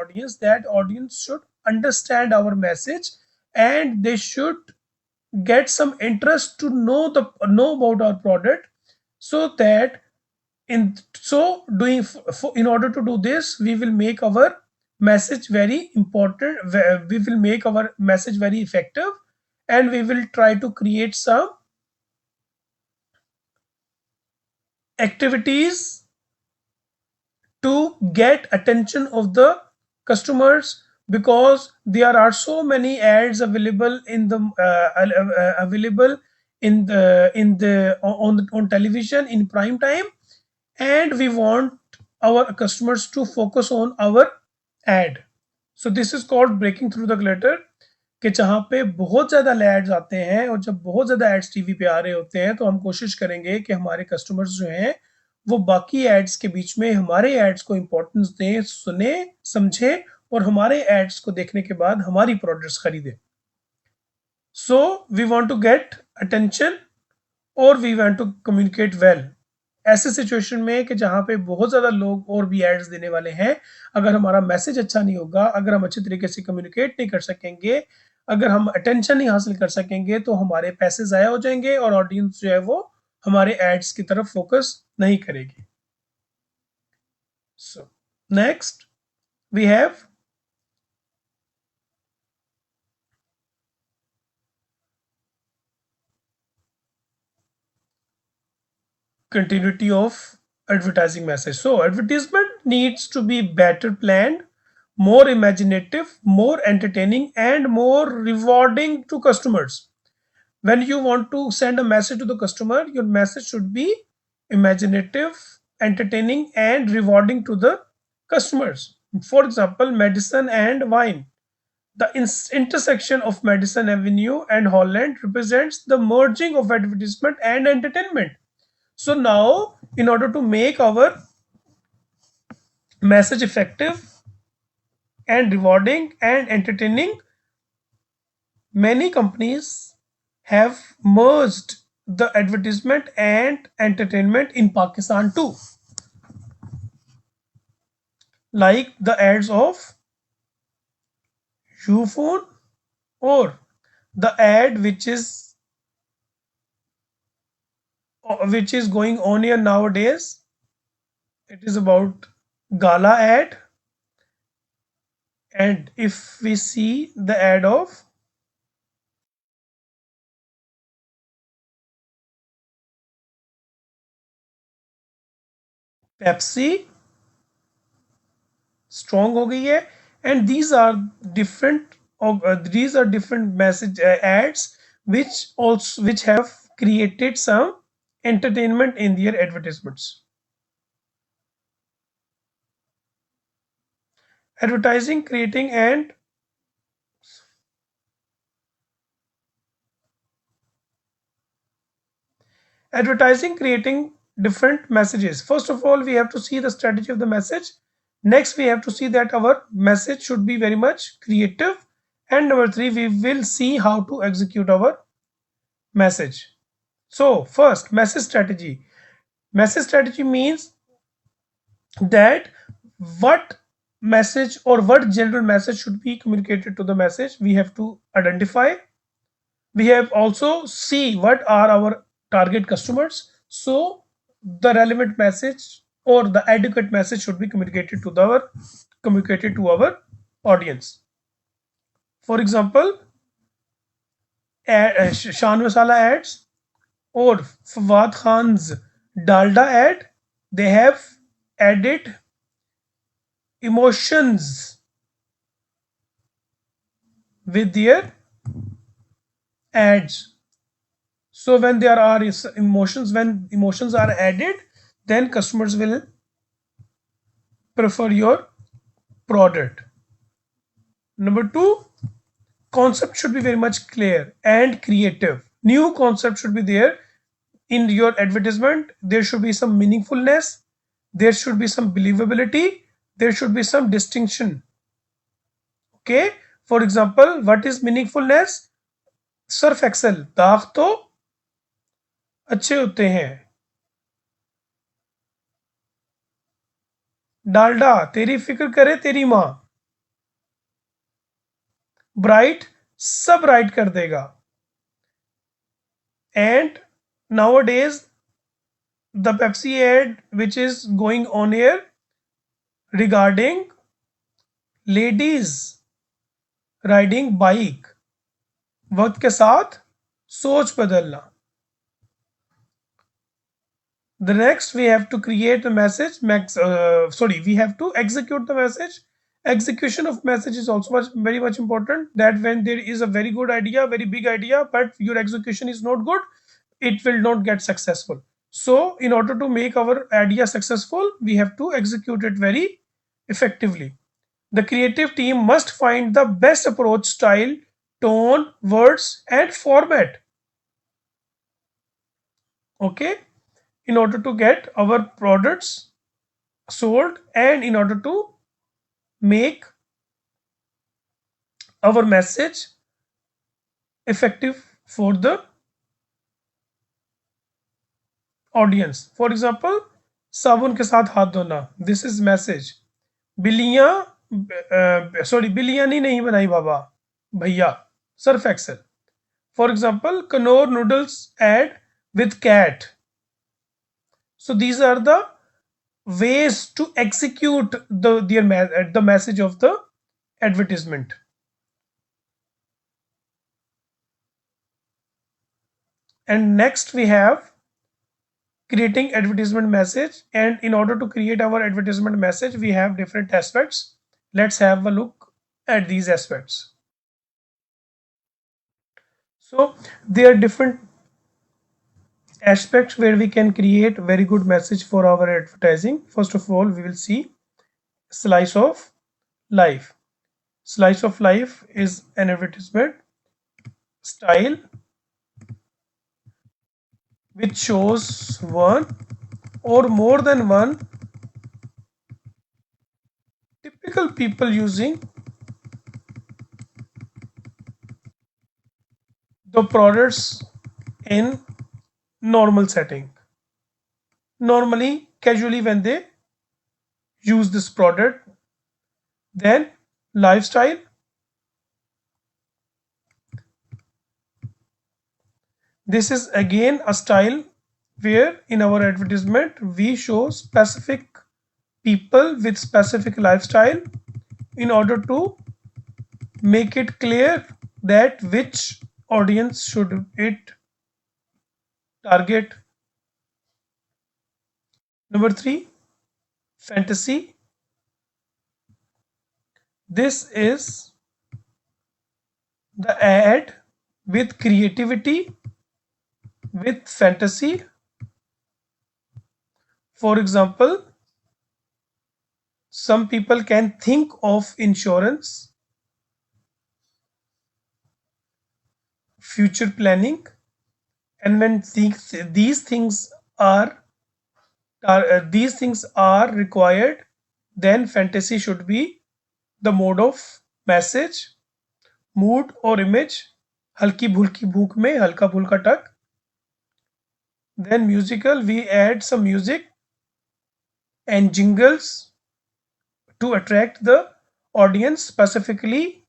audience, that audience should understand our message and they should get some interest to know about our product, so that in so doing in order to do this, we will make our message very important, we will make our message very effective, and we will try to create some activities to get attention of the customers, because there are so many ads available in the available in the on television in prime time, and we want our customers to focus on our ad. So this is called breaking through the clutter, कि जहाँ पे बहुत ज़्यादा ads आते हैं और जब बहुत ज़्यादा एड्स टीवी पे आ रहे होते हैं, तो हम कोशिश करेंगे कि हमारे कस्टमर्स जो हैं वो बाकी एड्स के बीच में हमारे एड्स को इम्पोर्टेंस दें, सुने, समझें और हमारे एड्स को देखने के बाद हमारी प्रोडक्ट्स खरीदें. So we want to get attention और we want to communicate well. ऐसे सिचुएशन में कि जहाँ पे बहुत ज़्यादा लोग और भी एड्स देने वाले हैं, अगर हमारा मैसेज अच्छा नहीं होगा, अगर हम अच्छे तरीके से कम्युनिकेट नहीं कर सकेंगे, अगर हम अटेंशन नहीं हासिल कर सकेंगे, तो हमारे पैसे ज़ाया हो जाएंगे और ऑडियंस जो है वो हमारे एड्स की तरफ फोकस नहीं करेगी. So next we have continuity of advertising message. So advertisement needs to be better planned, more imaginative, more entertaining, and more rewarding to customers. When you want to send a message to the customer, your message should be imaginative, entertaining, and rewarding to the customers. For example, medicine and wine. The intersection of Madison Avenue and Holland represents the merging of advertisement and entertainment. So now, in order to make our message effective and rewarding and entertaining, many companies have merged the advertisement and entertainment in Pakistan too. Like the ads of Ufone, or the ad which is going on here nowadays. It is about Gala ad, and if we see the ad of Pepsi, strong हो गई है, and these are different message ads which have created some entertainment in their advertisements. Advertising creating different messages. First of all, we have to see the strategy of the message. Next, we have to see that our message should be very much creative, and number 3, we will see how to execute our message. So first, message strategy. Message strategy means that what message or what general message should be communicated to the message. We have to identify. We have also see what are our target customers, so the relevant message or the adequate message should be communicated to our audience. For example, Shan Masala ads or Fawad Khan's Dalda ad, they have added emotions with their ads. So when there are emotions are added, then customers will prefer your product. Number 2, concept should be very much clear and creative. New concept should be there in your advertisement. There should be some meaningfulness, there should be some believability, there should be some distinction. Okay, for example, what is meaningfulness? Surf Excel, दाग तो अच्छे होते हैं. डालडा, तेरी फिक्र करे तेरी माँ. ब्राइट सब राइट कर देगा. And nowadays the Pepsi ad which is going on air regarding ladies riding bike, वक्त के साथ सोच बदलना. The next we have to create a message. We have to execute the message. Execution of message is also very much important. That when there is a very good idea, very big idea, but your execution is not good, it will not get successful. So, in order to make our idea successful, we have to execute it very effectively. The creative team must find the best approach, style, tone, words, and format. Okay, in order to get our products sold and in order to make our message effective for the audience. For example, साबुन के साथ हाथ धोना. This is message. बिलियानी नहीं बनाई बाबा भैया. Surf Excel. For example, Knorr noodles ad with cat. So these are the ways to execute the message of the advertisement. And next we have creating advertisement message. And in order to create our advertisement message, we have different aspects. Let's have a look at these aspects. So there are different aspects where we can create very good message for our advertising. First of all, we will see slice of life. Slice of life is an advertisement style which shows one or more than one typical people using the products in normal setting. Normally, casually when they use this product. Then lifestyle. This is again a style where in our advertisement we show specific people with specific lifestyle in order to make it clear that which audience should it target. Number 3, fantasy. This is the ad with creativity, with fantasy. For example, some people can think of insurance, future planning, and when these things are required, then fantasy should be the mode of message, mood or image. हल्की भुल्की भूख में हल्का फुल्का टक. Then musical, we add some music and jingles to attract the audience, specifically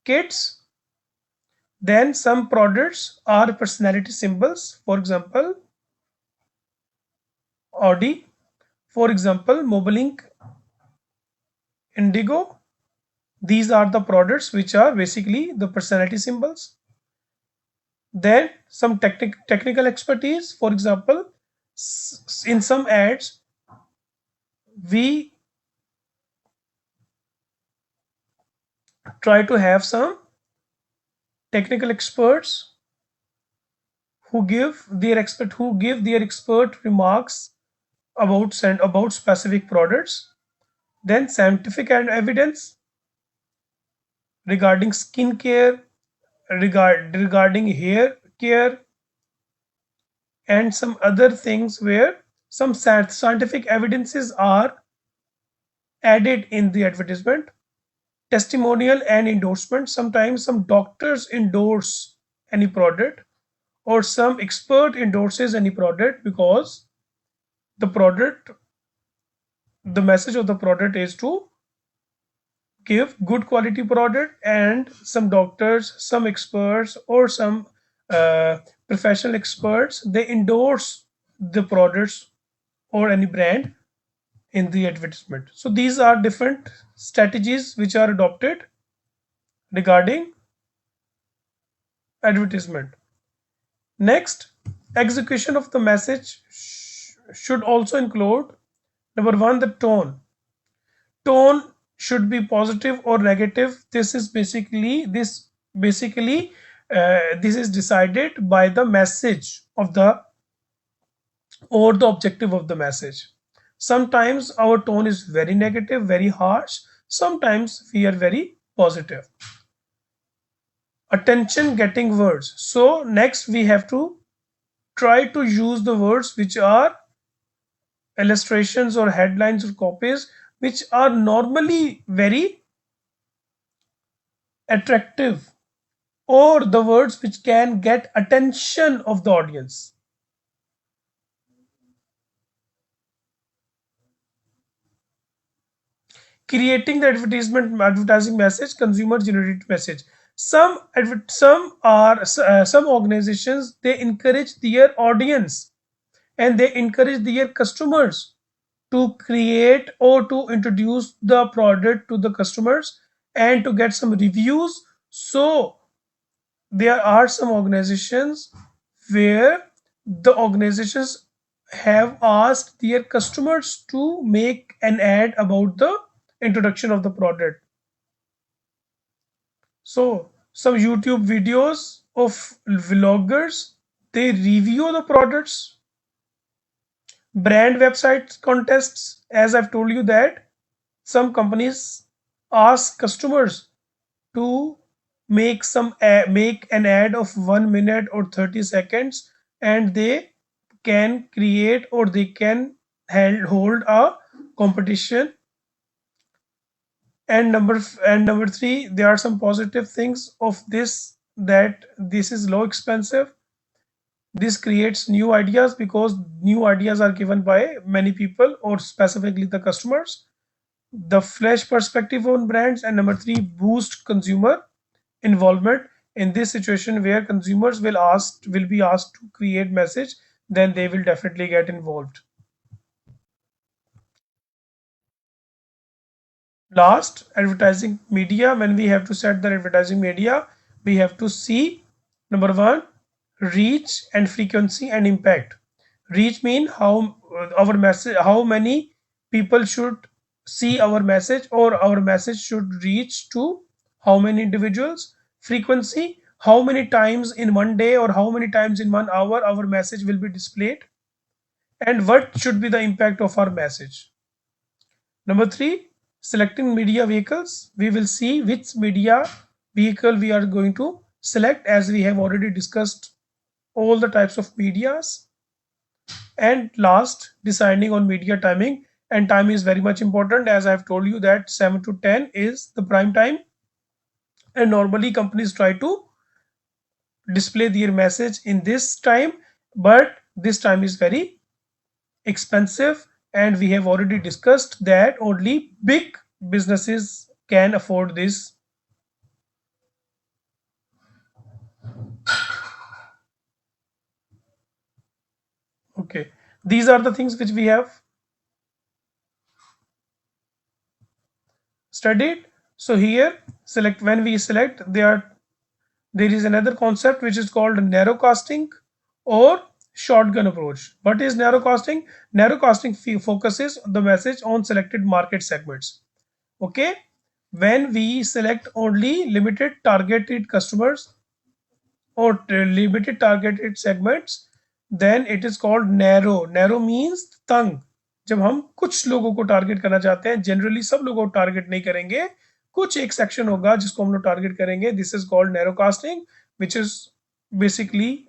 kids. Then some products are personality symbols. For example, Audi. For example, Mobilink, Indigo. These are the products which are basically the personality symbols. Then some technical expertise. For example, in some ads, we try to have some technical experts who give their expert remarks about specific products. Then scientific and evidence regarding skin care, regarding hair care, and some other things where some scientific evidences are added in the advertisement. Testimonial and endorsement. Sometimes some doctors endorse any product or some expert endorses any product because the message of the product is to give good quality product, and some doctors, some experts, or some uh, professional experts, they endorse the products or any brand in the advertisement. So these are different strategies which are adopted regarding advertisement. Next, execution of the message should also include: number one, the tone. Tone should be positive or negative. This is decided by the message of the or the objective of the message. Sometimes our tone is very negative, very harsh. Sometimes we are very positive. Attention getting words. So next we have to try to use the words which are illustrations or headlines or copies which are normally very attractive, or the words which can get attention of the audience. Creating the advertising message, consumer generated message. Some organizations, they encourage their audience and they encourage their customers to create or to introduce the product to the customers and to get some reviews. So there are some organizations where the organizations have asked their customers to make an ad about the introduction of the product. So some YouTube videos of vloggers, they review the products. Brand website contests, as I've told you that some companies ask customers to make an ad of 1 minute or 30 seconds, and they can create or they can hold a competition. And number three, there are some positive things of this, that this is low expensive. This creates new ideas because new ideas are given by many people or specifically the customers. The fresh perspective on brands, and number three, boost consumer involvement. In this situation where consumers will be asked to create message, then they will definitely get involved. Last, advertising media. When we have to set the advertising media, we have to see: number one, reach and frequency and impact. Reach mean our message, how many people should see our message, or our message should reach to how many individuals. Frequency, how many times in one day or how many times in 1 hour our message will be displayed, and what should be the impact of our message. Number three, selecting media vehicles. We will see which media vehicle we are going to select, as we have already discussed all the types of medias. And last, deciding on media timing. And time is very much important, as I have told you that 7 to 10 is the prime time. And normally companies try to display their message in this time, but this time is very expensive, and we have already discussed that only big businesses can afford this. Okay, these are the things which we have studied. So here, select when we select, there is another concept which is called narrowcasting or shotgun approach. What is narrowcasting? Narrowcasting focuses the message on selected market segments. Okay, when we select only limited targeted customers or limited targeted segments, then it is called narrow. Narrow means तंग. जब हम कुछ लोगों को target करना चाहते हैं, generally सब लोगों को टारगेट नहीं करेंगे, कुछ एक सेक्शन होगा जिसको हम लोग टारगेट करेंगे. This is called narrow casting, which is basically,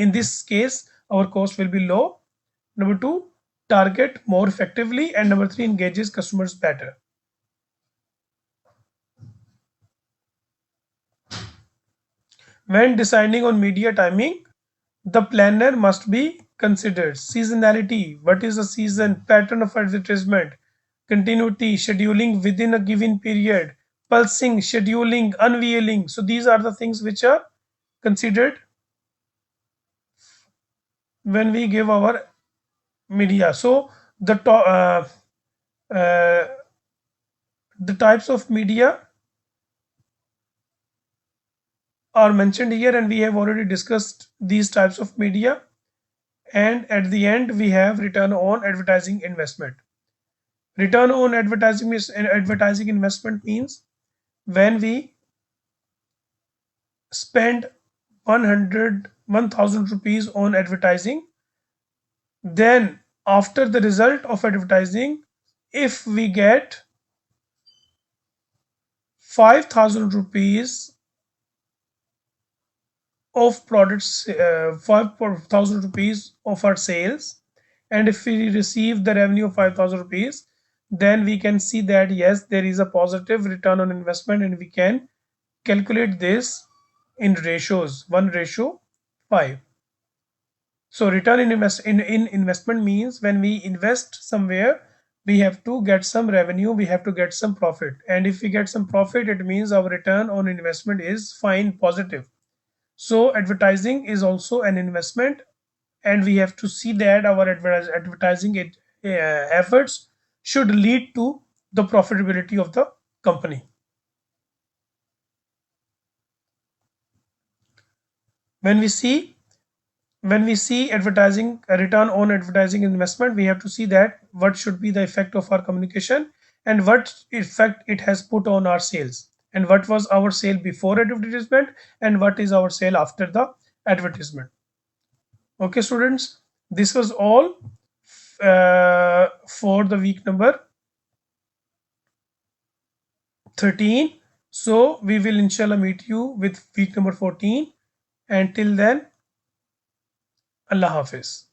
in this case our cost will be low. Number two, target more effectively, and number three, engages customers better. When deciding on media timing, the planner must be considered. Seasonality, what is the season, pattern of advertisement, continuity, scheduling within a given period, pulsing, scheduling, unveiling. So these are the things which are considered when we give our media. So uh, the types of media are mentioned here, and we have already discussed these types of media. And at the end, we have return on advertising investment. Return on advertising investment means when we spend 1,000 rupees on advertising, then after the result of advertising, if we get 5,000 rupees of products, 5,000 rupees of our sales, and if we receive the revenue of 5,000 rupees, then we can see that yes, there is a positive return on investment, and we can calculate this in ratios, 1 ratio 5. So return in investment means when we invest somewhere, we have to get some revenue, we have to get some profit, and if we get some profit, it means our return on investment is fine, positive. So advertising is also an investment, and we have to see that our advertising efforts should lead to the profitability of the company. When we see when we see advertising, a return on advertising investment, we have to see that what should be the effect of our communication, and what effect it has put on our sales, and what was our sale before advertisement, and what is our sale after the advertisement. Okay, students, this was all for the week number 13. So we will inshallah meet you with week number 14. Until then, Allah Hafiz.